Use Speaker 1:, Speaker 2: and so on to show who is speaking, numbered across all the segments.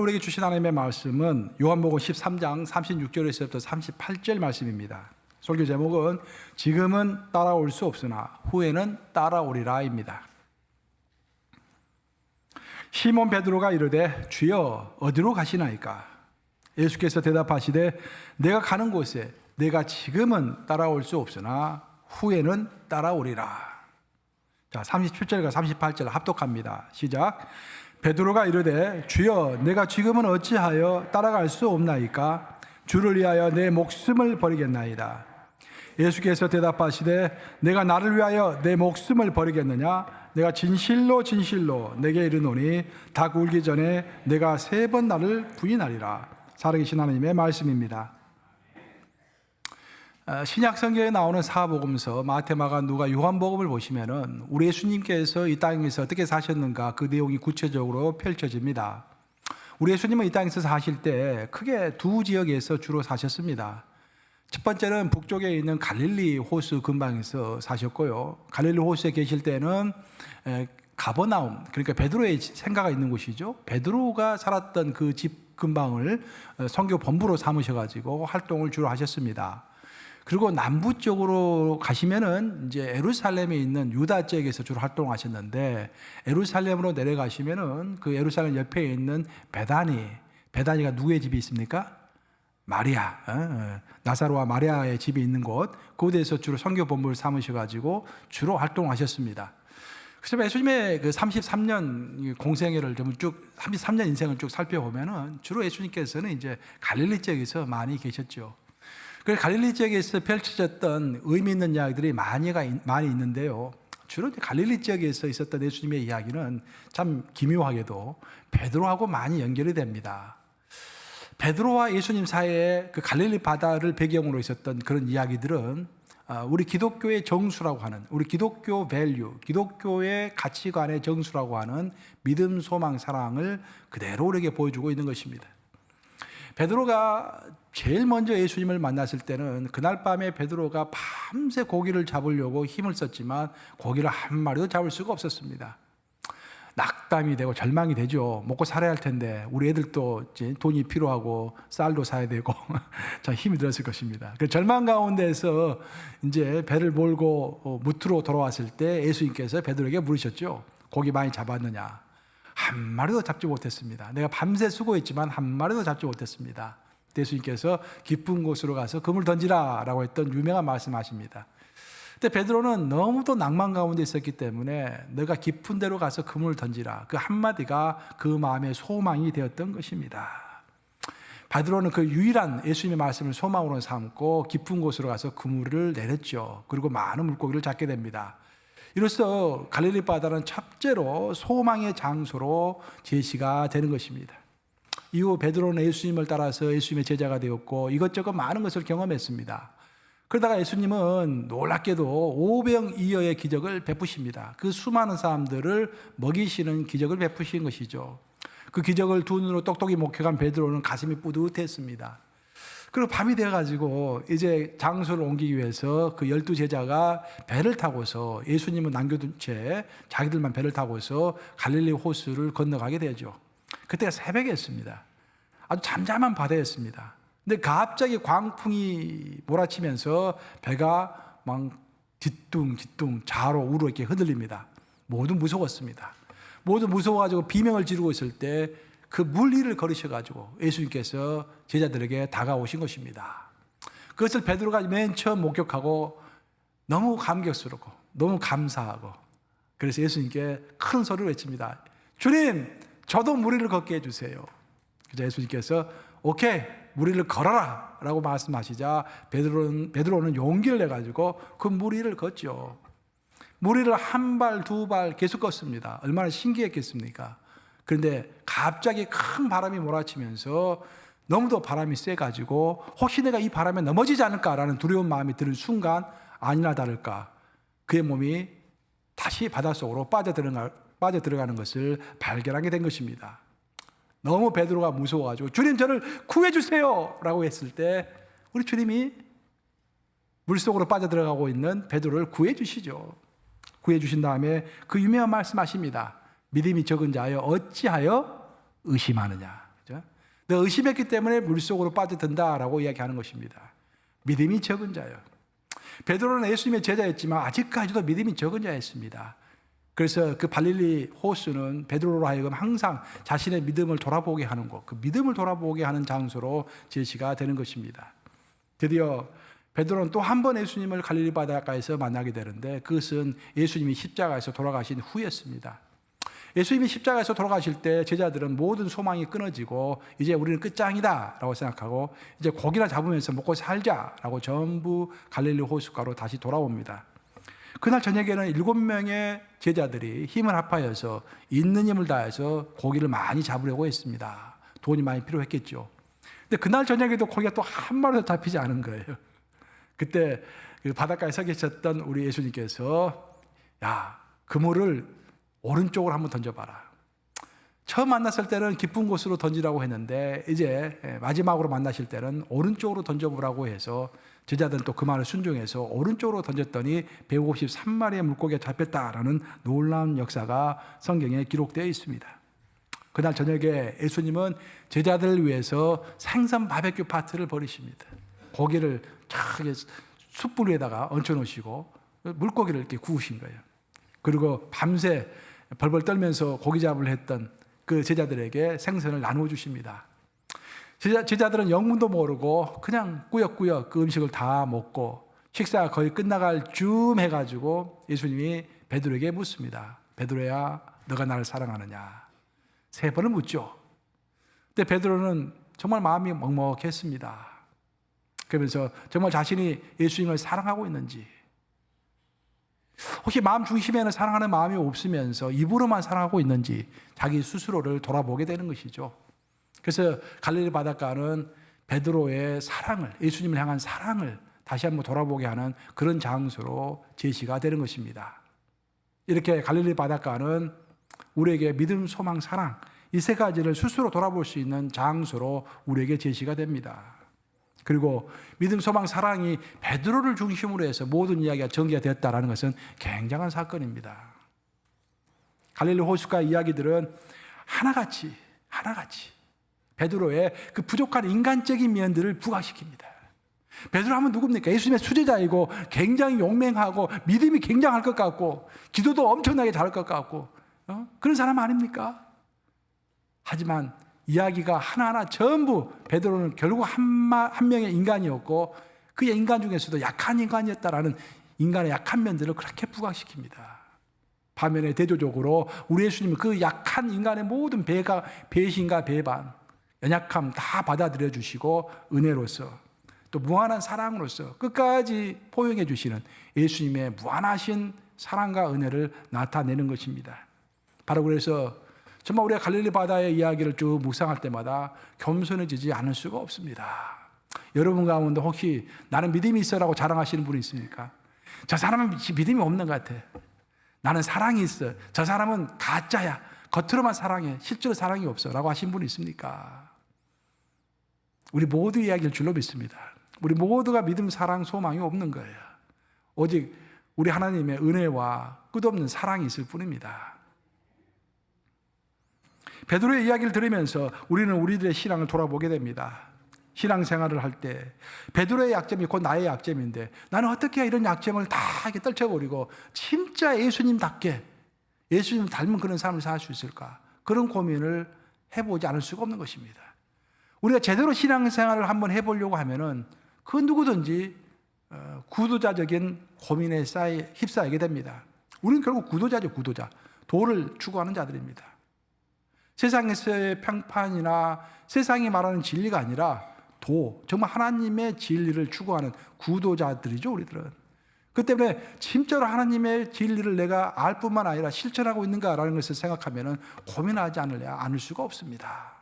Speaker 1: 우리에게 주신 하나님의 말씀은 요한복음 13장 36절에서부터 38절 말씀입니다. 설교 제목은 지금은 따라올 수 없으나 후에는 따라오리라입니다. 시몬 베드로가 이르되 주여 어디로 가시나이까? 예수께서 대답하시되 내가 가는 곳에 내가 지금은 따라올 수 없으나 후에는 따라오리라. 자, 37절과 38절 합독합니다. 시작. 베드로가 이르되 주여 내가 지금은 어찌하여 따라갈 수 없나이까? 주를 위하여 내 목숨을 버리겠나이다. 예수께서 대답하시되 내가 나를 위하여 내 목숨을 버리겠느냐? 내가 진실로 진실로 내게 이르노니 닭 울기 전에 내가 3번 나를 부인하리라. 살아계신 하나님의 말씀입니다. 신약 성경에 나오는 사복음서 마태, 마가, 누가, 요한복음을 보시면은 우리 예수님께서 이 땅에서 어떻게 사셨는가 그 내용이 구체적으로 펼쳐집니다. 우리 예수님은 이 땅에서 사실 때 크게 두 지역에서 주로 사셨습니다. 첫 번째는 북쪽에 있는 갈릴리 호수 근방에서 사셨고요. 갈릴리 호수에 계실 때는 가버나움, 그러니까 베드로의 생가가 있는 곳이죠. 베드로가 살았던 그 집 근방을 선교 본부로 삼으셔가지고 활동을 주로 하셨습니다. 그리고 남부 쪽으로 가시면은 이제 예루살렘에 있는 유다 지역에서 주로 활동하셨는데, 예루살렘으로 내려가시면은 그 예루살렘 옆에 있는 베다니가 누구의 집이 있습니까? 마리아, 나사로와 마리아의 집이 있는 곳, 그곳에서 주로 선교 본부를 삼으셔가지고 주로 활동하셨습니다. 그래서 예수님의 그 33년 공생애를 좀 33년 인생을 쭉 살펴보면은 주로 예수님께서는 이제 갈릴리 지역에서 많이 계셨죠. 그래서 갈릴리 지역에서 펼쳐졌던 의미 있는 이야기들이 많이 있는데요. 주로 갈릴리 지역에서 있었던 예수님의 이야기는 참 기묘하게도 베드로하고 많이 연결이 됩니다. 베드로와 예수님 사이에 그 갈릴리 바다를 배경으로 있었던 그런 이야기들은 우리 기독교의 정수라고 하는, 우리 기독교 밸류, 기독교의 가치관의 정수라고 하는 믿음, 소망, 사랑을 그대로 우리에게 보여주고 있는 것입니다. 베드로가 제일 먼저 예수님을 만났을 때는 그날 밤에 베드로가 밤새 고기를 잡으려고 힘을 썼지만 고기를 한 마리도 잡을 수가 없었습니다. 낙담이 되고 절망이 되죠. 먹고 살아야 할 텐데 우리 애들도 돈이 필요하고 쌀도 사야 되고 참 힘이 들었을 것입니다. 그 절망 가운데서 이제 배를 몰고 무트로 돌아왔을 때 예수님께서 베드로에게 물으셨죠. 고기 많이 잡았느냐? 한 마리도 잡지 못했습니다. 내가 밤새 수고했지만 한 마리도 잡지 못했습니다. 예수님께서 깊은 곳으로 가서 그물 던지라 라고 했던 유명한 말씀하십니다. 근데 베드로는 너무도 낭만 가운데 있었기 때문에 내가 깊은 데로 가서 그물을 던지라, 그 한마디가 그 마음의 소망이 되었던 것입니다. 베드로는 그 유일한 예수님의 말씀을 소망으로 삼고 깊은 곳으로 가서 그물을 내렸죠. 그리고 많은 물고기를 잡게 됩니다. 이로써 갈릴리 바다는 첫째로 소망의 장소로 제시가 되는 것입니다. 이후 베드로는 예수님을 따라서 예수님의 제자가 되었고 이것저것 많은 것을 경험했습니다. 그러다가 예수님은 놀랍게도 오병이어의 기적을 베푸십니다. 그 수많은 사람들을 먹이시는 기적을 베푸신 것이죠. 그 기적을 두 눈으로 똑똑히 목격한 베드로는 가슴이 뿌듯했습니다. 그리고 밤이 되어가지고 이제 장소를 옮기기 위해서 그 12제자가 배를 타고서, 예수님은 남겨둔 채 자기들만 배를 타고서 갈릴리 호수를 건너가게 되죠. 그때가 새벽이었습니다. 아주 잠잠한 바다였습니다. 근데 갑자기 광풍이 몰아치면서 배가 막 뒤뚱뒤뚱 좌로 우로 이렇게 흔들립니다. 모두 무서웠습니다. 모두 무서워가지고 비명을 지르고 있을 때 그 물 위를 걸으셔가지고 예수님께서 제자들에게 다가오신 것입니다. 그것을 베드로가 맨 처음 목격하고 너무 감격스럽고 너무 감사하고, 그래서 예수님께 큰 소리로 외칩니다. 주님, 저도 물 위를 걷게 해주세요. 그래서 예수님께서 오케이, 물 위를 걸어라 라고 말씀하시자 베드로는 용기를 내가지고 그 물 위를 걷죠. 물 위를 한 발, 두 발 계속 걷습니다. 얼마나 신기했겠습니까? 그런데 갑자기 큰 바람이 몰아치면서 너무도 바람이 세가지고 혹시 내가 이 바람에 넘어지지 않을까라는 두려운 마음이 드는 순간 아니나 다를까 그의 몸이 다시 바닷속으로 빠져들어가는 것을 발견하게 된 것입니다. 너무 베드로가 무서워가지고 주님, 저를 구해주세요 라고 했을 때 우리 주님이 물속으로 빠져들어가고 있는 베드로를 구해주시죠. 구해주신 다음에 그 유명한 말씀하십니다. 믿음이 적은 자여 어찌하여 의심하느냐. 그죠? 내가 의심했기 때문에 물속으로 빠져든다라고 이야기하는 것입니다. 믿음이 적은 자요. 베드로는 예수님의 제자였지만 아직까지도 믿음이 적은 자였습니다. 그래서 그 갈릴리 호수는 베드로로 하여금 항상 자신의 믿음을 돌아보게 하는 곳, 그 믿음을 돌아보게 하는 장소로 제시가 되는 것입니다. 드디어 베드로는 또 한 번 예수님을 갈릴리 바닷가에서 만나게 되는데 그것은 예수님이 십자가에서 돌아가신 후였습니다. 예수님이 십자가에서 돌아가실 때 제자들은 모든 소망이 끊어지고 이제 우리는 끝장이다 라고 생각하고 이제 고기나 잡으면서 먹고 살자라고 전부 갈릴리 호숫가로 다시 돌아옵니다. 그날 저녁에는 7명의 제자들이 힘을 합하여서 있는 힘을 다해서 고기를 많이 잡으려고 했습니다. 돈이 많이 필요했겠죠. 근데 그날 저녁에도 고기가 또 한 마리도 잡히지 않은 거예요. 그때 그 바닷가에 서 계셨던 우리 예수님께서 야, 그물을 오른쪽으로 한번 던져봐라. 처음 만났을 때는 깊은 곳으로 던지라고 했는데 이제 마지막으로 만나실 때는 오른쪽으로 던져보라고 해서 제자들은 또 그 말을 순종해서 오른쪽으로 던졌더니 153마리의 물고기가 잡혔다라는 놀라운 역사가 성경에 기록되어 있습니다. 그날 저녁에 예수님은 제자들을 위해서 생선 바베큐 파티를 벌이십니다. 고기를 숯불 위에다가 얹혀놓으시고 물고기를 이렇게 구우신 거예요. 그리고 밤새 벌벌 떨면서 고기 잡을 했던 그 제자들에게 생선을 나누어 주십니다. 제자들은 영문도 모르고 그냥 꾸역꾸역 그 음식을 다 먹고 식사가 거의 끝나갈 쯤 해가지고 예수님이 베드로에게 묻습니다. 베드로야, 너가 나를 사랑하느냐? 3번을 묻죠. 근데 베드로는 정말 마음이 먹먹했습니다. 그러면서 정말 자신이 예수님을 사랑하고 있는지, 혹시 마음 중심에는 사랑하는 마음이 없으면서 입으로만 사랑하고 있는지 자기 스스로를 돌아보게 되는 것이죠. 그래서 갈릴리 바닷가는 베드로의 사랑을, 예수님을 향한 사랑을 다시 한번 돌아보게 하는 그런 장소로 제시가 되는 것입니다. 이렇게 갈릴리 바닷가는 우리에게 믿음, 소망, 사랑 이 3가지를 스스로 돌아볼 수 있는 장소로 우리에게 제시가 됩니다. 그리고 믿음, 소망, 사랑이 베드로를 중심으로 해서 모든 이야기가 전개가 되었다는 것은 굉장한 사건입니다. 갈릴리 호숫가 이야기들은 하나같이 베드로의 그 부족한 인간적인 면들을 부각시킵니다. 베드로 하면 누굽니까? 예수님의 수제자이고 굉장히 용맹하고 믿음이 굉장할 것 같고 기도도 엄청나게 잘할 것 같고 그런 사람 아닙니까? 하지만 이야기가 하나하나 전부 베드로는 결국 한 명의 인간이었고 그의 인간 중에서도 약한 인간이었다라는 인간의 약한 면들을 그렇게 부각시킵니다. 반면에 대조적으로 우리 예수님은 그 약한 인간의 모든 배신과 배반, 연약함 다 받아들여 주시고 은혜로서 또 무한한 사랑으로서 끝까지 포용해 주시는 예수님의 무한하신 사랑과 은혜를 나타내는 것입니다. 바로 그래서 정말 우리가 갈릴리 바다의 이야기를 쭉 묵상할 때마다 겸손해지지 않을 수가 없습니다. 여러분 가운데 혹시 나는 믿음이 있어라고 자랑하시는 분이 있습니까? 저 사람은 믿음이 없는 것 같아. 나는 사랑이 있어. 저 사람은 가짜야. 겉으로만 사랑해. 실제로 사랑이 없어. 라고 하신 분이 있습니까? 우리 모두 이야기를 줄로 믿습니다. 우리 모두가 믿음, 사랑, 소망이 없는 거예요. 오직 우리 하나님의 은혜와 끝없는 사랑이 있을 뿐입니다. 베드로의 이야기를 들으면서 우리는 우리들의 신앙을 돌아보게 됩니다. 신앙생활을 할 때 베드로의 약점이 곧 나의 약점인데 나는 어떻게 이런 약점을 다 이렇게 떨쳐버리고 진짜 예수님답게 예수님 닮은 그런 삶을 살 수 있을까? 그런 고민을 해보지 않을 수가 없는 것입니다. 우리가 제대로 신앙생활을 한번 해보려고 하면은 그 누구든지 구도자적인 고민에 휩싸이게 됩니다. 우리는 결국 구도자죠, 구도자. 도를 추구하는 자들입니다. 세상에서의 평판이나 세상이 말하는 진리가 아니라 정말 하나님의 진리를 추구하는 구도자들이죠, 우리들은. 그 때문에 진짜로 하나님의 진리를 내가 알 뿐만 아니라 실천하고 있는가라는 것을 생각하면 고민하지 않을 수가 없습니다.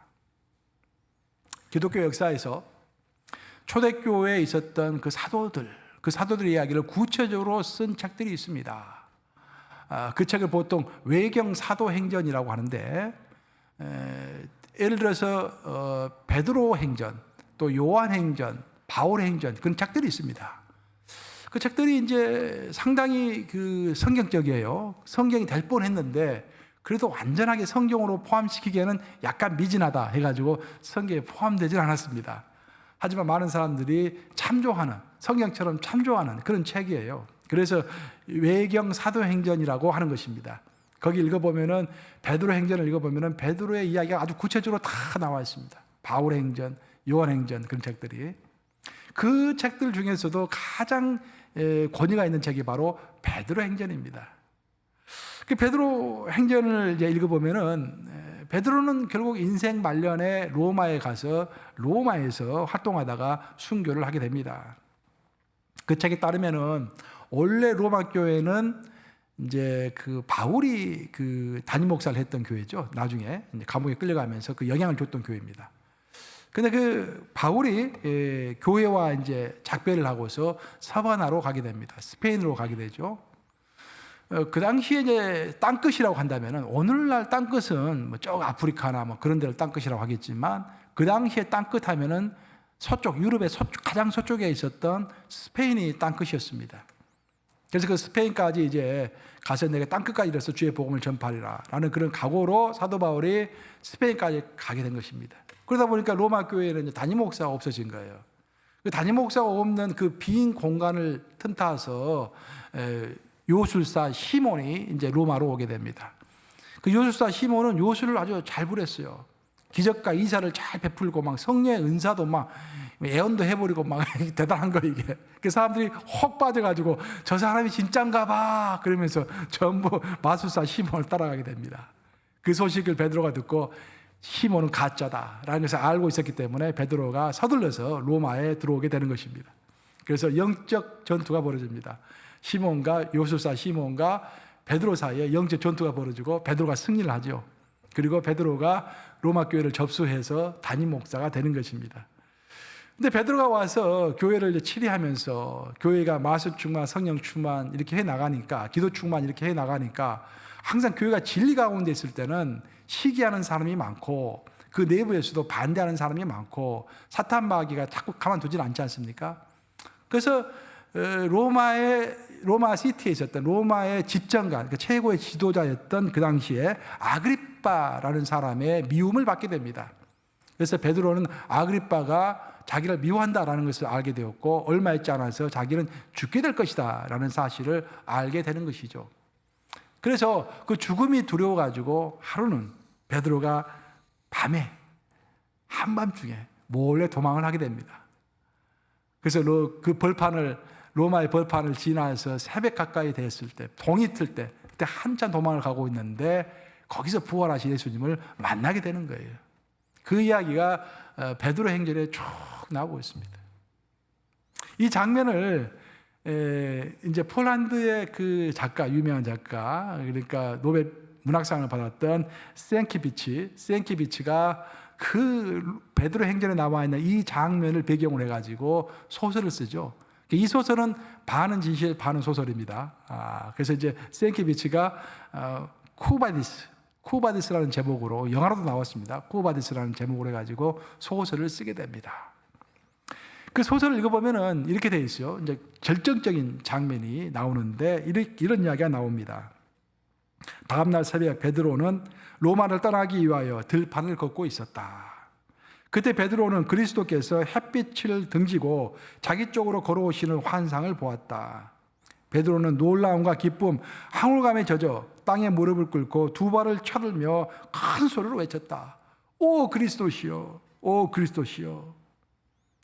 Speaker 1: 기독교 역사에서 초대교회에 있었던 그 사도들의 이야기를 구체적으로 쓴 책들이 있습니다. 그 책을 보통 외경 사도행전이라고 하는데 예를 들어서 베드로 행전, 또 요한 행전, 바울 행전 그런 책들이 있습니다. 그 책들이 이제 상당히 그 성경적이에요. 성경이 될 뻔했는데 그래도 완전하게 성경으로 포함시키기에는 약간 미진하다 해가지고 성경에 포함되질 않았습니다. 하지만 많은 사람들이 참조하는, 성경처럼 참조하는 그런 책이에요. 그래서 외경 사도행전이라고 하는 것입니다. 거기 읽어보면은, 베드로 행전을 읽어보면은 베드로의 이야기가 아주 구체적으로 다 나와 있습니다. 바울의 행전, 요한 행전, 그런 책들이. 그 책들 중에서도 가장 권위가 있는 책이 바로 베드로 행전입니다. 그 베드로 행전을 이제 읽어보면은, 베드로는 결국 인생 말년에 로마에 가서 로마에서 활동하다가 순교를 하게 됩니다. 그 책에 따르면은 원래 로마 교회는 이제 그 바울이 그 담임 목사를 했던 교회죠. 나중에 이제 감옥에 끌려가면서 그 영향을 줬던 교회입니다. 근데 그 바울이 교회와 이제 작별을 하고서 사바나로 가게 됩니다. 스페인으로 가게 되죠. 그 당시에 이제 땅끝이라고 한다면은, 오늘날 땅끝은 뭐 저 아프리카나 뭐 그런 데를 땅끝이라고 하겠지만, 그 당시에 땅끝 하면은 서쪽, 유럽의 서쪽, 가장 서쪽에 있었던 스페인이 땅끝이었습니다. 그래서 그 스페인까지 이제 가서 내가 땅끝까지 이르러서 주의 복음을 전파하리라 라는 그런 각오로 사도 바울이 스페인까지 가게 된 것입니다. 그러다 보니까 로마 교회는 이제 담임 목사가 없어진 거예요. 그 담임 목사가 없는 그 빈 공간을 틈타서 요술사 시몬이 이제 로마로 오게 됩니다. 그 요술사 시몬은 요술을 아주 잘 부렸어요. 기적과 이사를 잘 베풀고 막 성령의 은사도 막 예언도 해버리고 막 대단한 거 이게. 그 사람들이 혹 빠져가지고 저 사람이 진짠가 봐 그러면서 전부 마술사 시몬을 따라가게 됩니다. 그 소식을 베드로가 듣고 시몬은 가짜다라는 것을 알고 있었기 때문에 베드로가 서둘러서 로마에 들어오게 되는 것입니다. 그래서 영적 전투가 벌어집니다. 시몬과 요술사 시몬과 베드로 사이에 영적 전투가 벌어지고 베드로가 승리를 하죠. 그리고 베드로가 로마 교회를 접수해서 담임 목사가 되는 것입니다. 근데 베드로가 와서 교회를 이제 치리하면서 교회가 마술 충만, 성령 충만 이렇게 해 나가니까, 기도 충만 이렇게 해 나가니까 항상 교회가 진리 가운데 있을 때는 시기하는 사람이 많고 그 내부에서도 반대하는 사람이 많고 사탄 마귀가 자꾸 가만두질 않지 않습니까? 그래서 로마 시티에 있었던 로마의 집정관, 그 최고의 지도자였던 그 당시에 아그리빠라는 사람의 미움을 받게 됩니다. 그래서 베드로는 아그리빠가 자기를 미워한다라는 것을 알게 되었고, 얼마 있지 않아서 자기는 죽게 될 것이다라는 사실을 알게 되는 것이죠. 그래서 그 죽음이 두려워가지고 하루는 베드로가 밤에 한밤중에 몰래 도망을 하게 됩니다. 그래서 그 로마의 벌판을 지나서 새벽 가까이 됐을 때, 동이 틀 때, 그때 한참 도망을 가고 있는데 거기서 부활하신 예수님을 만나게 되는 거예요. 그 이야기가 베드로 행전에 쭉 나오고 있습니다. 이 장면을 이제 폴란드의 그 작가, 유명한 작가, 그러니까 노벨 문학상을 받았던 시엔키비치가 그 베드로 행전에 나와 있는 이 장면을 배경으로 해가지고 소설을 쓰죠. 이 소설은 반은 진실, 반은 소설입니다. 그래서 이제 시엔키비치가 쿠바디스라는 제목으로 영화로도 나왔습니다. 쿠바디스라는 제목으로 해가지고 소설을 쓰게 됩니다. 그 소설을 읽어보면은 이렇게 되어 있어요. 이제 결정적인 장면이 나오는데 이런 이야기가 나옵니다. 다음날 새벽 베드로는 로마를 떠나기 위하여 들판을 걷고 있었다. 그때 베드로는 그리스도께서 햇빛을 등지고 자기 쪽으로 걸어오시는 환상을 보았다. 베드로는 놀라움과 기쁨, 황홀감에 젖어 땅에 무릎을 꿇고 두 발을 쳐들며 큰 소리로 외쳤다. 오 그리스도시여, 오 그리스도시여.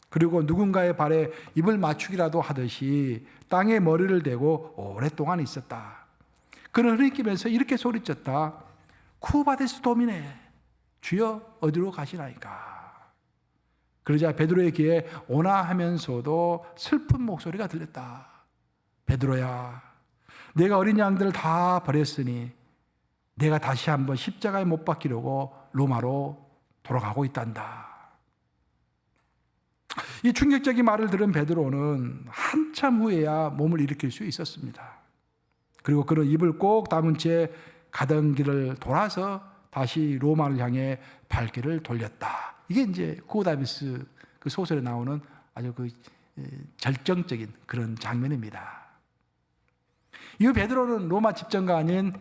Speaker 1: 그리고 누군가의 발에 입을 맞추기라도 하듯이 땅에 머리를 대고 오랫동안 있었다. 그는 흐리끼면서 이렇게 소리쳤다. 쿠바데스 도미네, 주여 어디로 가시나이까. 그러자 베드로의 귀에 온화하면서도 슬픈 목소리가 들렸다. 베드로야, 내가 어린 양들을 다 버렸으니 내가 다시 한번 십자가에 못 박히려고 로마로 돌아가고 있단다. 이 충격적인 말을 들은 베드로는 한참 후에야 몸을 일으킬 수 있었습니다. 그리고 그는 입을 꼭 다문 채 가던 길을 돌아서 다시 로마를 향해 발길을 돌렸다. 이게 이제 쿠다비스 그 소설에 나오는 아주 그 절정적인 그런 장면입니다. 이 베드로는 로마 집정관인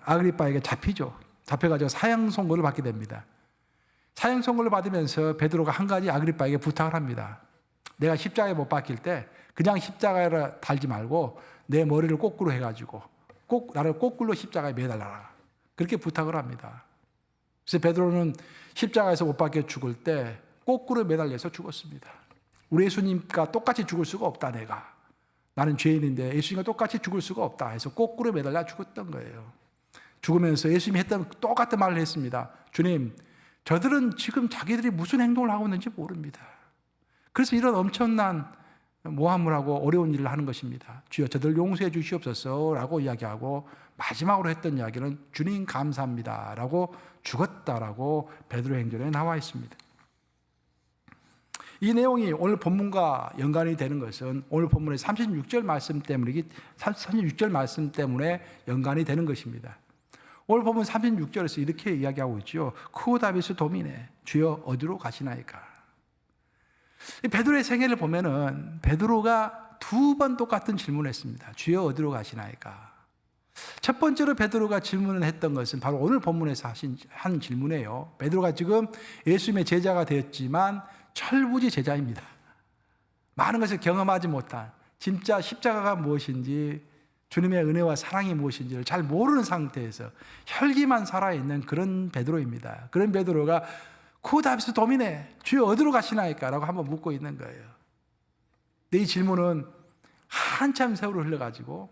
Speaker 1: 아그리빠에게 잡히죠. 잡혀가지고 사형 선고를 받게 됩니다. 사형 선고를 받으면서 베드로가 한 가지 아그리빠에게 부탁을 합니다. 내가 십자가에 못 박힐 때 그냥 십자가에 달지 말고 내 머리를 거꾸로 해가지고 나를 거꾸로 십자가에 매달라라. 그렇게 부탁을 합니다. 그래서 베드로는 십자가에서 못 박혀 죽을 때 거꾸로 매달려서 죽었습니다. 우리 예수님과 똑같이 죽을 수가 없다. 나는 죄인인데 예수님과 똑같이 죽을 수가 없다 해서 거꾸로 매달려 죽었던 거예요. 죽으면서 예수님이 했던 똑같은 말을 했습니다. 주님, 저들은 지금 자기들이 무슨 행동을 하고 있는지 모릅니다. 그래서 이런 엄청난 모함을 하고 어려운 일을 하는 것입니다. 주여 저들 용서해 주시옵소서 라고 이야기하고 마지막으로 했던 이야기는 주님 감사합니다 라고 죽었다라고 베드로 행전에 나와 있습니다. 이 내용이 오늘 본문과 연관이 되는 것은 오늘 본문의 36절 말씀 때문에 연관이 되는 것입니다. 오늘 본문 36절에서 이렇게 이야기하고 있죠. 쿠오다비스 도미네, 주여 어디로 가시나이까. 베드로의 생애를 보면은 베드로가 두 번 똑같은 질문을 했습니다. 주여 어디로 가시나이까. 첫 번째로 베드로가 질문을 했던 것은 바로 오늘 본문에서 한 질문이에요. 베드로가 지금 예수님의 제자가 되었지만 철부지 제자입니다. 많은 것을 경험하지 못한, 진짜 십자가가 무엇인지, 주님의 은혜와 사랑이 무엇인지를 잘 모르는 상태에서 혈기만 살아있는 그런 베드로입니다. 그런 베드로가 쿠오다비스 도미네, 주여 어디로 가시나이까? 라고 한번 묻고 있는 거예요. 근데 이 질문은 한참 세월을 흘러가지고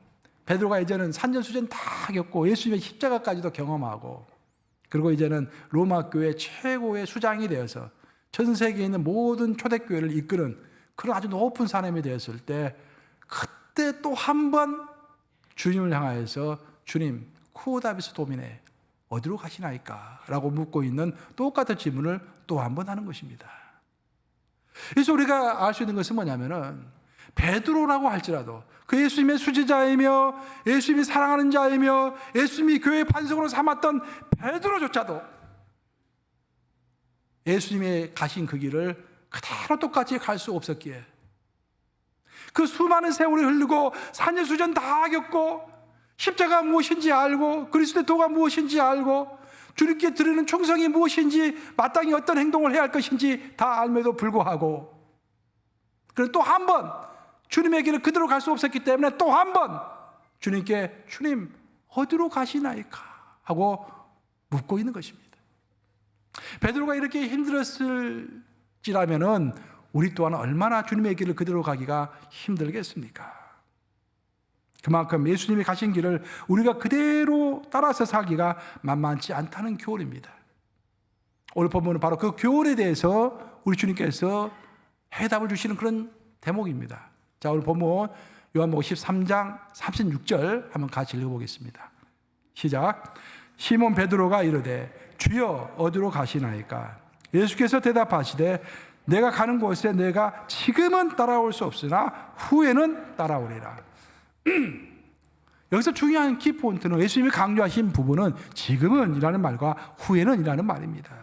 Speaker 1: 베드로가 이제는 산전수전 다 겪고 예수님의 십자가까지도 경험하고, 그리고 이제는 로마 교회 최고의 수장이 되어서 전 세계에 있는 모든 초대교회를 이끄는 그런 아주 높은 사람이 되었을 때, 그때 또 한 번 주님을 향하여서 주님, 쿠오다비스 도미네, 어디로 가시나이까? 라고 묻고 있는 똑같은 질문을 또 한 번 하는 것입니다. 그래서 우리가 알 수 있는 것은 뭐냐면은 베드로라고 할지라도 그 예수님의 수제자이며 예수님이 사랑하는 자이며 예수님이 교회의 반석으로 삼았던 베드로조차도 예수님이 가신 그 길을 그대로 똑같이 갈 수 없었기에, 그 수많은 세월이 흐르고 산전수전 다 겪고 십자가 무엇인지 알고 그리스도의 도가 무엇인지 알고 주님께 드리는 충성이 무엇인지 마땅히 어떤 행동을 해야 할 것인지 다 알면도 불구하고, 그리고 또 한 번 주님의 길을 그대로 갈 수 없었기 때문에 또 한 번 주님께 주님 어디로 가시나이까 하고 묻고 있는 것입니다. 베드로가 이렇게 힘들었을지라면은 우리 또한 얼마나 주님의 길을 그대로 가기가 힘들겠습니까? 그만큼 예수님이 가신 길을 우리가 그대로 따라서 살기가 만만치 않다는 교훈입니다. 오늘 본문은 바로 그 교훈에 대해서 우리 주님께서 해답을 주시는 그런 대목입니다. 자, 오늘 본문 요한복음 13장 36절 한번 같이 읽어보겠습니다. 시작. 시몬 베드로가 이르되 주여 어디로 가시나이까? 예수께서 대답하시되 내가 가는 곳에 내가 지금은 따라올 수 없으나 후에는 따라오리라. 여기서 중요한 키포인트는 예수님이 강조하신 부분은 지금은 이라는 말과 후에는 이라는 말입니다.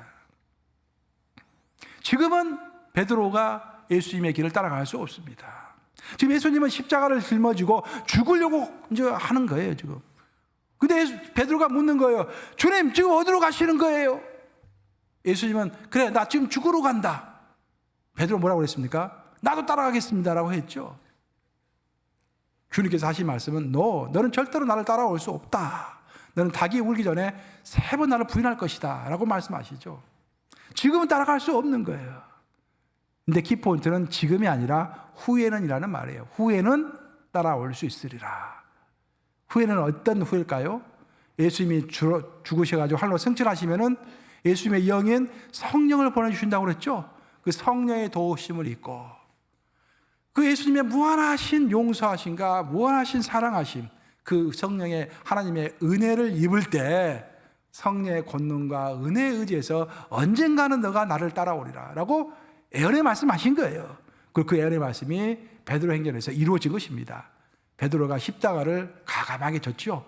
Speaker 1: 지금은 베드로가 예수님의 길을 따라갈 수 없습니다. 지금 예수님은 십자가를 짊어지고 죽으려고 이제 하는 거예요, 지금. 근데 베드로가 묻는 거예요. 주님, 지금 어디로 가시는 거예요? 예수님은 그래, 나 지금 죽으러 간다. 베드로 뭐라고 그랬습니까? 나도 따라가겠습니다라고 했죠. 주님께서 하신 말씀은 너는 절대로 나를 따라올 수 없다. 너는 닭이 울기 전에 3번 나를 부인할 것이다 라고 말씀하시죠. 지금은 따라갈 수 없는 거예요. 근데 키포인트는 지금이 아니라 후에는 이라는 말이에요. 후에는 따라올 수 있으리라. 후에는 어떤 후일까요? 예수님이 죽으셔가지고 하늘로 승천하시면은 예수님의 영인 성령을 보내주신다고 그랬죠. 그 성령의 도우심을 입고 그 예수님의 무한하신 용서하심과 무한하신 사랑하심, 그 성령의 하나님의 은혜를 입을 때 성령의 권능과 은혜에 의지해서 언젠가는 너가 나를 따라오리라 라고 예언의 말씀하신 거예요. 그리고 그 예언의 말씀이 베드로 행전에서 이루어진 것입니다. 베드로가 십자가를 가감하게 졌죠.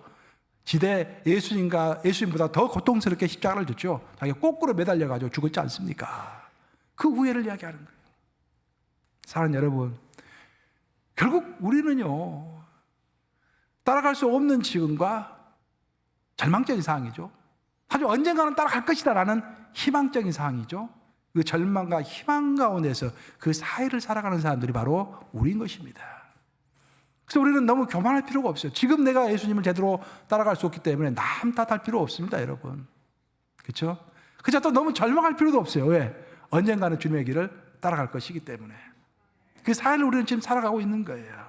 Speaker 1: 지대 예수님보다 더 고통스럽게 십자가를 졌죠. 자기가 거꾸로 매달려가지고 죽었지 않습니까? 그 후회를 이야기하는 거예요. 사랑하는 여러분, 결국 우리는요, 따라갈 수 없는 지금과 절망적인 상황이죠. 하지만 언젠가는 따라갈 것이다라는 희망적인 상황이죠. 그 절망과 희망 가운데서 그 사이를 살아가는 사람들이 바로 우리인 것입니다. 그래서 우리는 너무 교만할 필요가 없어요. 지금 내가 예수님을 제대로 따라갈 수 없기 때문에 남 탓할 필요 없습니다, 여러분. 그렇죠? 그저 또 너무 절망할 필요도 없어요. 왜? 언젠가는 주님의 길을 따라갈 것이기 때문에. 그 사이를 우리는 지금 살아가고 있는 거예요.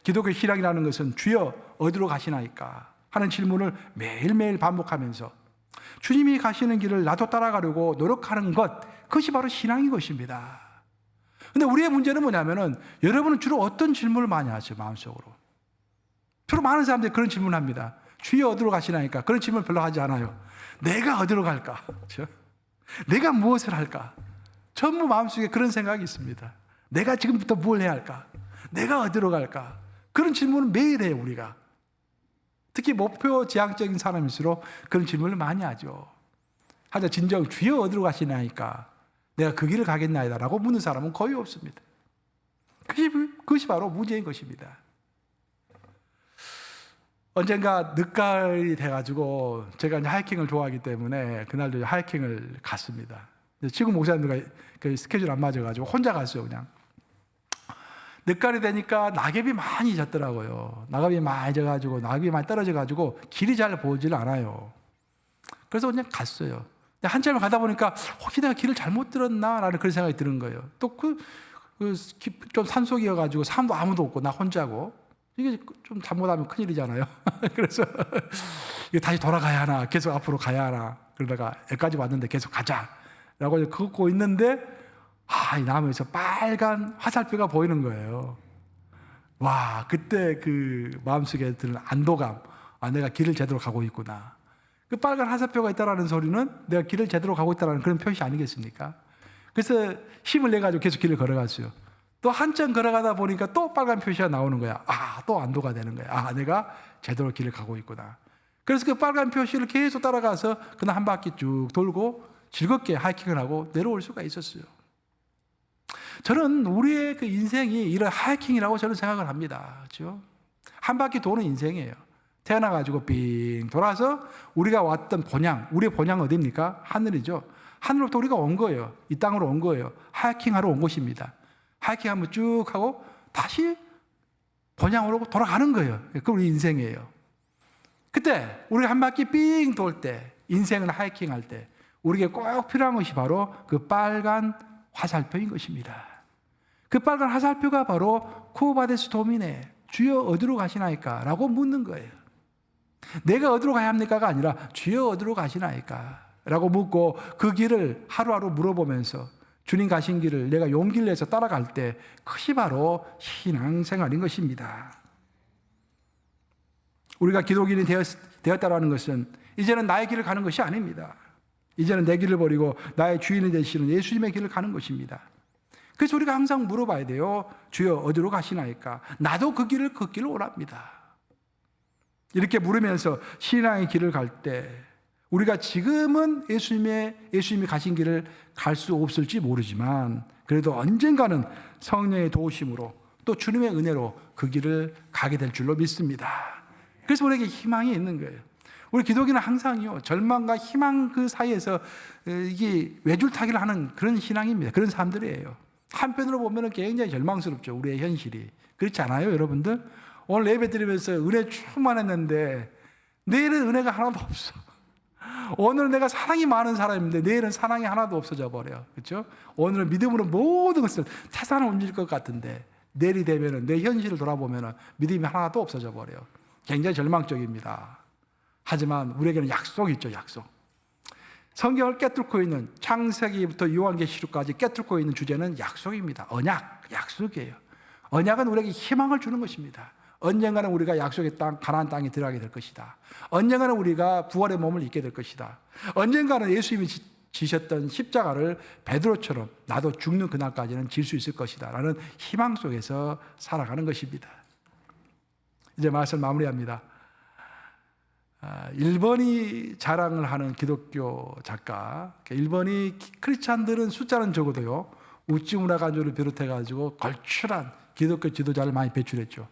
Speaker 1: 기독교 신앙이라는 것은 주여 어디로 가시나이까 하는 질문을 매일매일 반복하면서 주님이 가시는 길을 나도 따라가려고 노력하는 것, 그것이 바로 신앙인 것입니다. 근데 우리의 문제는 뭐냐면은 여러분은 주로 어떤 질문을 많이 하죠, 마음속으로? 주로 많은 사람들이 그런 질문을 합니다. 주여 어디로 가시나이까? 그런 질문을 별로 하지 않아요. 내가 어디로 갈까? 그렇죠? 내가 무엇을 할까? 전부 마음속에 그런 생각이 있습니다. 내가 지금부터 뭘 해야 할까? 내가 어디로 갈까? 그런 질문을 매일 해요, 우리가. 특히 목표 지향적인 사람일수록 그런 질문을 많이 하죠. 하자 진정 주여 어디로 가시나이까? 내가 그 길을 가겠나이다 라고 묻는 사람은 거의 없습니다. 그것이 바로 무죄인 것입니다. 언젠가 늦가을이 돼가지고 제가 이제 하이킹을 좋아하기 때문에 그날도 하이킹을 갔습니다. 지금 목사님들과 그 스케줄 안 맞아가지고 혼자 갔어요, 그냥. 늦가을이 되니까 낙엽이 많이 졌더라고요. 낙엽이 많이 져가지고, 낙엽이 많이 떨어져가지고 길이 잘 보이질 않아요. 그래서 그냥 갔어요. 한참을 가다 보니까 혹시 내가 길을 잘못 들었나? 라는 그런 생각이 드는 거예요. 또 좀 산속이어가지고 사람도 아무도 없고 나 혼자고 이게 좀 잘못하면 큰일이잖아요. 그래서 다시 돌아가야 하나, 계속 앞으로 가야 하나, 그러다가 여기까지 왔는데 계속 가자 라고 걷고 있는데 이 나무에서 빨간 화살표가 보이는 거예요. 와, 그때 그 마음속에 드는 안도감, 내가 길을 제대로 가고 있구나. 그 빨간 화살표가 있다는 소리는 내가 길을 제대로 가고 있다는 그런 표시 아니겠습니까? 그래서 힘을 내가지고 계속 길을 걸어갔어요. 또 한참 걸어가다 보니까 또 빨간 표시가 나오는 거야. 또 안도가 되는 거야. 내가 제대로 길을 가고 있구나. 그래서 그 빨간 표시를 계속 따라가서 그날 한 바퀴 쭉 돌고 즐겁게 하이킹을 하고 내려올 수가 있었어요. 저는 우리의 그 인생이 이런 하이킹이라고 저는 생각을 합니다. 그렇죠? 한 바퀴 도는 인생이에요. 태어나가지고 빙 돌아서 우리가 왔던 본향, 우리의 본향은 어디입니까? 하늘이죠. 하늘로부터 우리가 온 거예요. 이 땅으로 온 거예요. 하이킹하러 온 곳입니다. 하이킹 한번 쭉 하고 다시 본향으로 돌아가는 거예요. 그게 우리 인생이에요. 그때 우리가 한 바퀴 삥 돌 때, 인생을 하이킹할 때 우리에게 꼭 필요한 것이 바로 그 빨간 화살표인 것입니다. 그 빨간 화살표가 바로 쿠바데스 도미네, 주여 어디로 가시나이까? 라고 묻는 거예요. 내가 어디로 가야 합니까가 아니라 주여 어디로 가시나이까? 라고 묻고 그 길을 하루하루 물어보면서 주님 가신 길을 내가 용기를 내서 따라갈 때 그것이 바로 신앙생활인 것입니다. 우리가 기독인이 되었다라는 것은 이제는 나의 길을 가는 것이 아닙니다. 이제는 내 길을 버리고 나의 주인이 되시는 예수님의 길을 가는 것입니다. 그래서 우리가 항상 물어봐야 돼요. 주여 어디로 가시나이까? 나도 그 길을 걷기를 원합니다. 이렇게 물으면서 신앙의 길을 갈 때 우리가 지금은 예수님이 가신 길을 갈 수 없을지 모르지만 그래도 언젠가는 성령의 도우심으로 또 주님의 은혜로 그 길을 가게 될 줄로 믿습니다. 그래서 우리에게 희망이 있는 거예요. 우리 기독인은 항상요, 절망과 희망 그 사이에서 이게 외줄타기를 하는 그런 신앙입니다. 그런 사람들이에요. 한편으로 보면 굉장히 절망스럽죠. 우리의 현실이. 그렇지 않아요, 여러분들? 오늘 예배 드리면서 은혜 충만했는데 내일은 은혜가 하나도 없어. 오늘은 내가 사랑이 많은 사람인데 내일은 사랑이 하나도 없어져 버려. 그렇죠? 오늘은 믿음으로 모든 것을 태산을 옮길 것 같은데 내일이 되면은 내 현실을 돌아보면은 믿음이 하나도 없어져 버려요. 굉장히 절망적입니다. 하지만 우리에게는 약속이 있죠, 약속. 성경을 깨뚫고 있는 창세기부터 요한계시록까지 깨뚫고 있는 주제는 약속입니다. 언약, 약속이에요. 언약은 우리에게 희망을 주는 것입니다. 언젠가는 우리가 약속의 땅, 가나안 땅에 들어가게 될 것이다. 언젠가는 우리가 부활의 몸을 입게 될 것이다. 언젠가는 예수님이 지셨던 십자가를 베드로처럼 나도 죽는 그날까지는 질 수 있을 것이다 라는 희망 속에서 살아가는 것입니다. 이제 말씀 마무리합니다. 일본이 자랑을 하는 기독교 작가, 일본이 크리스찬들은 숫자는 적어도요 우찌무라 간조를 비롯해가지고 걸출한 기독교 지도자를 많이 배출했죠.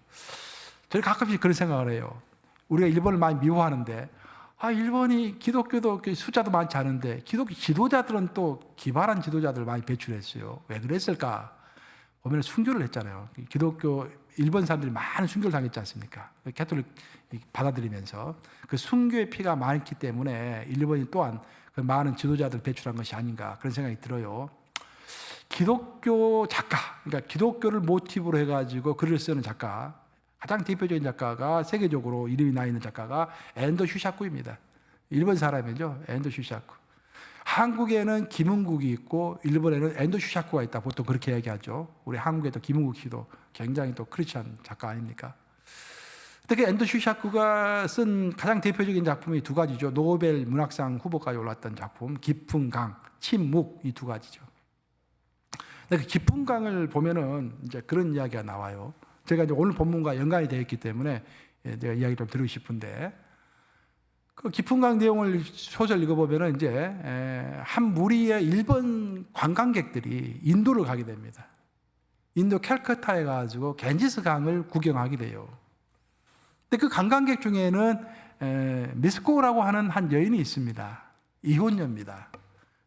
Speaker 1: 저는 가끔씩 그런 생각을 해요. 우리가 일본을 많이 미워하는데, 일본이 기독교도 숫자도 많지 않은데 기독교 지도자들은 또 기발한 지도자들을 많이 배출했어요. 왜 그랬을까? 보면 순교를 했잖아요. 기독교 일본 사람들이 많은 순교를 당했지 않습니까? 캐톨릭 받아들이면서 그 순교의 피가 많기 때문에 일본이 또한 그 많은 지도자들 배출한 것이 아닌가 그런 생각이 들어요. 기독교 작가, 그러니까 기독교를 모티브로 해가지고 글을 쓰는 작가, 가장 대표적인 작가가 세계적으로 이름이 나 있는 작가가 엔도 슈샤쿠입니다. 일본 사람이죠. 엔도 슈샤쿠. 한국에는 김은국이 있고 일본에는 엔도 슈샤쿠가 있다. 보통 그렇게 얘기하죠. 우리 한국에도 김은국 씨도 굉장히 또 크리스찬 작가 아닙니까? 특히 엔도 슈샤쿠가 쓴 가장 대표적인 작품이 두 가지죠. 노벨 문학상 후보까지 올랐던 작품, 깊은 강, 침묵 이 두 가지죠. 근데 그 깊은 강을 보면은 이제 그런 이야기가 나와요. 제가 이제 오늘 본문과 연관이 되어 있기 때문에 제가 이야기 좀 드리고 싶은데, 그 깊은 강 내용을 소설 읽어보면은 이제 한 무리의 일본 관광객들이 인도를 가게 됩니다. 인도 캘커타에 가가지고 겐지스 강을 구경하게 돼요. 근데 그 관광객 중에는 미스코라고 하는 한 여인이 있습니다. 이혼녀입니다.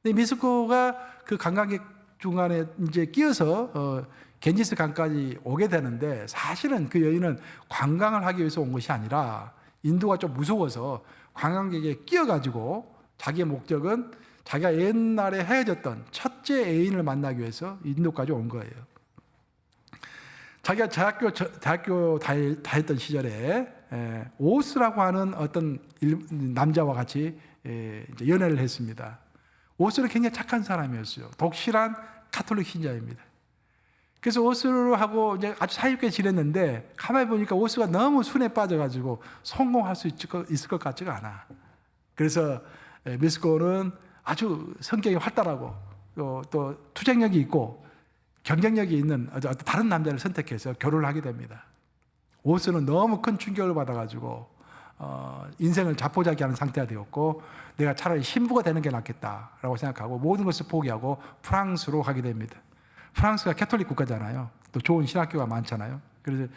Speaker 1: 근데 미스코가 그 관광객 중간에 이제 끼어서 겐지스 강까지 오게 되는데, 사실은 그 여인은 관광을 하기 위해서 온 것이 아니라 인도가 좀 무서워서 관광객에 끼어가지고 자기의 목적은 자기가 옛날에 헤어졌던 첫째 애인을 만나기 위해서 인도까지 온 거예요. 자기가 대학교 다녔던 시절에 오스라고 하는 어떤 남자와 같이 이제 연애를 했습니다. 오스는 굉장히 착한 사람이었어요. 독실한 가톨릭 신자입니다. 그래서 오스하고 이제 아주 사이좋게 지냈는데, 가만히 보니까 오스가 너무 순에 빠져가지고 성공할 수 있을 것 같지가 않아. 그래서 미스코는 아주 성격이 활달하고 또 투쟁력이 있고 경쟁력이 있는 다른 남자를 선택해서 결혼을 하게 됩니다. 오스는 너무 큰 충격을 받아가지고 인생을 자포자기하는 상태가 되었고, 내가 차라리 신부가 되는 게 낫겠다라고 생각하고 모든 것을 포기하고 프랑스로 가게 됩니다. 프랑스가 캐톨릭 국가잖아요. 또 좋은 신학교가 많잖아요. 그래서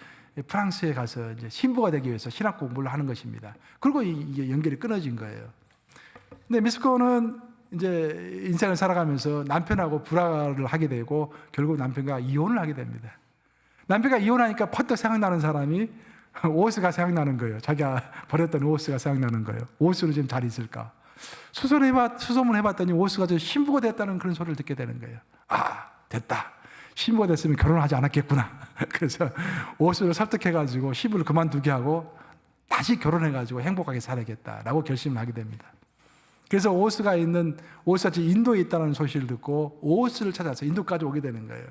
Speaker 1: 프랑스에 가서 이제 신부가 되기 위해서 신학 공부를 하는 것입니다. 그리고 이게 연결이 끊어진 거예요. 근데 미스코는 이제 인생을 살아가면서 남편하고 불화를 하게 되고 결국 남편과 이혼을 하게 됩니다. 남편과 이혼하니까 퍼뜩 생각나는 사람이 오스가 생각나는 거예요. 자기가 버렸던 오스가 생각나는 거예요. 오스는 지금 잘 있을까? 수소문 해봤더니 오스가 저 신부가 됐다는 그런 소리를 듣게 되는 거예요. 됐다. 신부가 됐으면 결혼하지 않았겠구나. 그래서 오스를 설득해가지고 시부를 그만두게 하고 다시 결혼해가지고 행복하게 살아야겠다라고 결심을 하게 됩니다. 그래서 오스가 지금 인도에 있다는 소식을 듣고 오스를 찾아서 인도까지 오게 되는 거예요.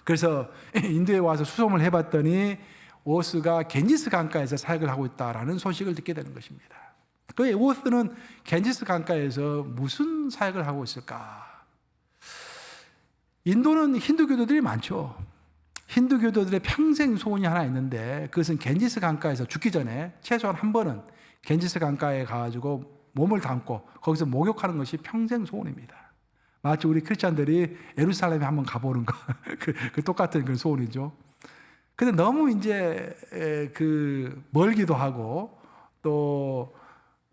Speaker 1: 그래서 인도에 와서 수소문을 해봤더니 오스가 겐지스 강가에서 사역을 하고 있다라는 소식을 듣게 되는 것입니다. 그 오스는 겐지스 강가에서 무슨 사역을 하고 있을까? 인도는 힌두교도들이 많죠. 힌두교도들의 평생 소원이 하나 있는데, 그것은 겐지스 강가에서 죽기 전에 최소한 한 번은 겐지스 강가에 가가지고 몸을 담고 거기서 목욕하는 것이 평생 소원입니다. 마치 우리 크리스찬들이 예루살렘에 한번 가보는 거, 그 똑같은 그런 소원이죠. 근데 너무 이제 멀기도 하고 또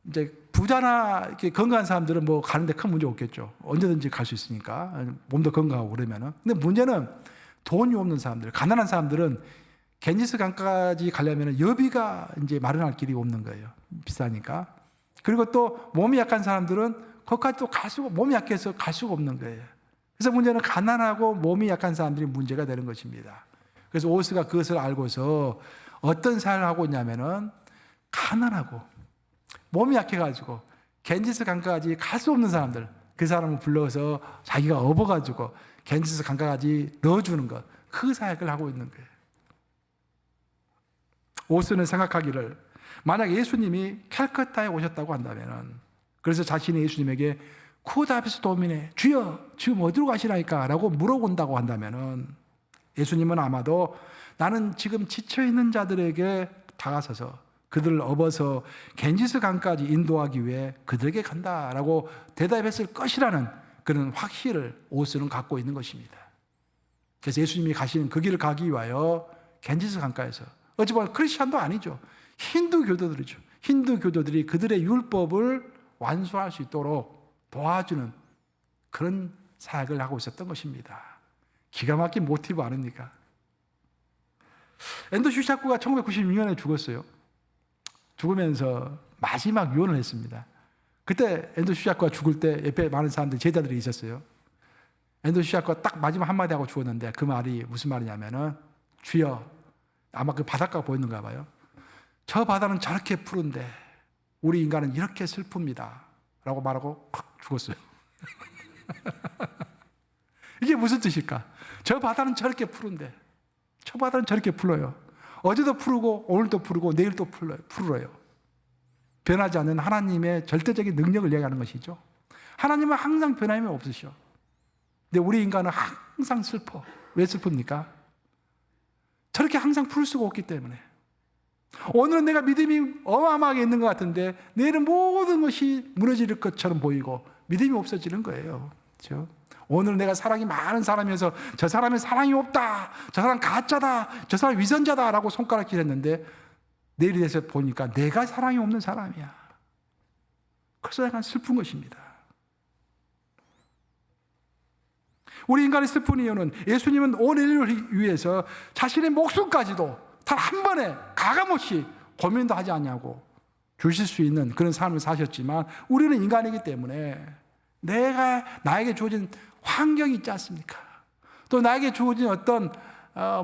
Speaker 1: 이제 부자나 이렇게 건강한 사람들은 뭐 가는데 큰 문제 없겠죠. 언제든지 갈 수 있으니까 몸도 건강하고 그러면은. 근데 문제는 돈이 없는 사람들, 가난한 사람들은 겐지스 강까지 가려면 여비가 이제 마련할 길이 없는 거예요. 비싸니까. 그리고 또 몸이 약한 사람들은 거기까지 또 몸이 약해서 갈 수가 없는 거예요. 그래서 문제는 가난하고 몸이 약한 사람들이 문제가 되는 것입니다. 그래서 오스가 그것을 알고서 어떤 사역을 하고 있냐면은 가난하고 몸이 약해가지고 겐지스 강가까지 갈 수 없는 사람들, 그 사람을 불러서 자기가 업어가지고 겐지스 강가까지 넣어주는 것, 그 사역을 하고 있는 거예요. 오스는 생각하기를, 만약 예수님이 캘커타에 오셨다고 한다면은, 그래서 자신이 예수님에게 쿠다비스 도미네, 주여 지금 어디로 가시나이까? 라고 물어본다고 한다면은, 예수님은 아마도 나는 지금 지쳐있는 자들에게 다가서서 그들을 업어서 겐지스 강까지 인도하기 위해 그들에게 간다라고 대답했을 것이라는 그런 확신을 오스는 갖고 있는 것입니다. 그래서 예수님이 가시는 그 길을 가기 위하여 겐지스 강가에서 어찌 보면 크리스천도 아니죠. 힌두 교도들이죠. 힌두 교도들이 그들의 율법을 완수할 수 있도록 도와주는 그런 사역을 하고 있었던 것입니다. 기가 막힌 모티브 아닙니까? 앤더 슈샤크가 1996년에 죽었어요. 죽으면서 마지막 유언을 했습니다. 그때 앤더 슈샤크가 죽을 때 옆에 많은 사람들, 제자들이 있었어요. 앤더 슈샤크가 딱 마지막 한마디 하고 죽었는데 그 말이 무슨 말이냐면은, 주여, 아마 그 바닷가가 보였는가 봐요. 저 바다는 저렇게 푸른데 우리 인간은 이렇게 슬픕니다 라고 말하고 콱 죽었어요. 이게 무슨 뜻일까? 저 바다는 저렇게 푸른데, 저 바다는 저렇게 풀어요. 어제도 푸르고 오늘도 푸르고 내일도 푸르러요. 변하지 않는 하나님의 절대적인 능력을 이야기하는 것이죠. 하나님은 항상 변함이 없으셔. 근데 우리 인간은 항상 슬퍼. 왜 슬픕니까? 저렇게 항상 풀 수가 없기 때문에. 오늘은 내가 믿음이 어마어마하게 있는 것 같은데 내일은 모든 것이 무너질 것처럼 보이고 믿음이 없어지는 거예요. 그렇죠? 오늘 내가 사랑이 많은 사람이어서 저 사람의 사랑이 없다, 저 사람 가짜다, 저 사람 위선자다 라고 손가락질 했는데 내일이 돼서 보니까 내가 사랑이 없는 사람이야. 그래서 약간 슬픈 것입니다. 우리 인간이 슬픈 이유는 예수님은 온 인류를 위해서 자신의 목숨까지도 단 한 번에 가감없이 고민도 하지 않냐고 주실 수 있는 그런 삶을 사셨지만 우리는 인간이기 때문에 나에게 주어진 환경이 있지 않습니까? 또 나에게 주어진 어떤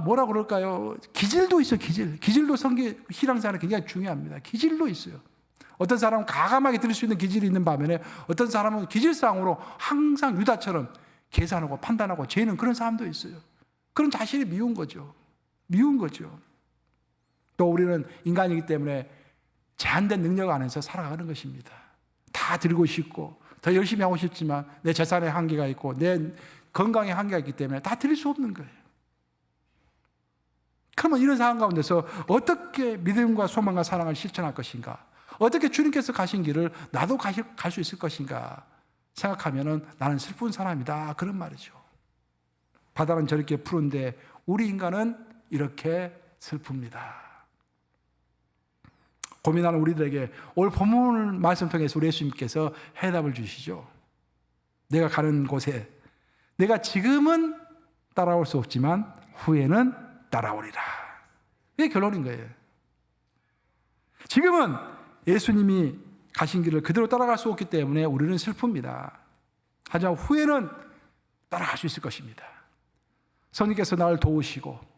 Speaker 1: 뭐라 그럴까요? 기질도 있어요. 기질도 신앙생활은 굉장히 중요합니다. 기질도 있어요. 어떤 사람은 가감하게 들을 수 있는 기질이 있는 반면에 어떤 사람은 기질상으로 항상 유다처럼 계산하고 판단하고 죄는 그런 사람도 있어요. 그런 자신이 미운 거죠. 또 우리는 인간이기 때문에 제한된 능력 안에서 살아가는 것입니다. 다 드리고 싶고 더 열심히 하고 싶지만 내 재산에 한계가 있고 내 건강에 한계가 있기 때문에 다 드릴 수 없는 거예요. 그러면 이런 상황 가운데서 어떻게 믿음과 소망과 사랑을 실천할 것인가? 어떻게 주님께서 가신 길을 나도 갈 수 있을 것인가 생각하면은 나는 슬픈 사람이다, 그런 말이죠. 바다는 저렇게 푸른데 우리 인간은 이렇게 슬픕니다. 고민하는 우리들에게 오늘 본문 말씀 통해서 우리 예수님께서 해답을 주시죠. 내가 가는 곳에 내가 지금은 따라올 수 없지만 후에는 따라오리라. 이게 결론인 거예요. 지금은 예수님이 가신 길을 그대로 따라갈 수 없기 때문에 우리는 슬픕니다. 하지만 후에는 따라갈 수 있을 것입니다. 성령께서 나를 도우시고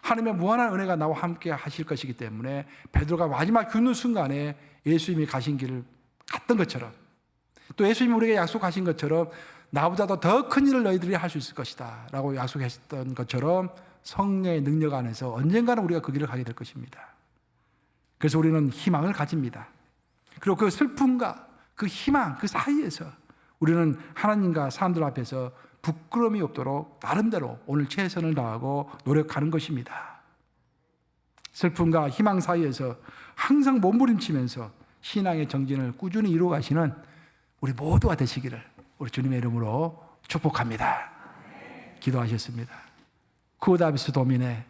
Speaker 1: 하나님의 무한한 은혜가 나와 함께 하실 것이기 때문에 베드로가 마지막 죽는 순간에 예수님이 가신 길을 갔던 것처럼 또 예수님이 우리에게 약속하신 것처럼 나보다도 더 큰 일을 너희들이 할 수 있을 것이다 라고 약속했던 것처럼 성령의 능력 안에서 언젠가는 우리가 그 길을 가게 될 것입니다. 그래서 우리는 희망을 가집니다. 그리고 그 슬픔과 그 희망 그 사이에서 우리는 하나님과 사람들 앞에서 부끄러움이 없도록 나름대로 오늘 최선을 다하고 노력하는 것입니다. 슬픔과 희망 사이에서 항상 몸부림치면서 신앙의 정진을 꾸준히 이루어 가시는 우리 모두가 되시기를 우리 주님의 이름으로 축복합니다. 기도하셨습니다. 쿠다비스 도미네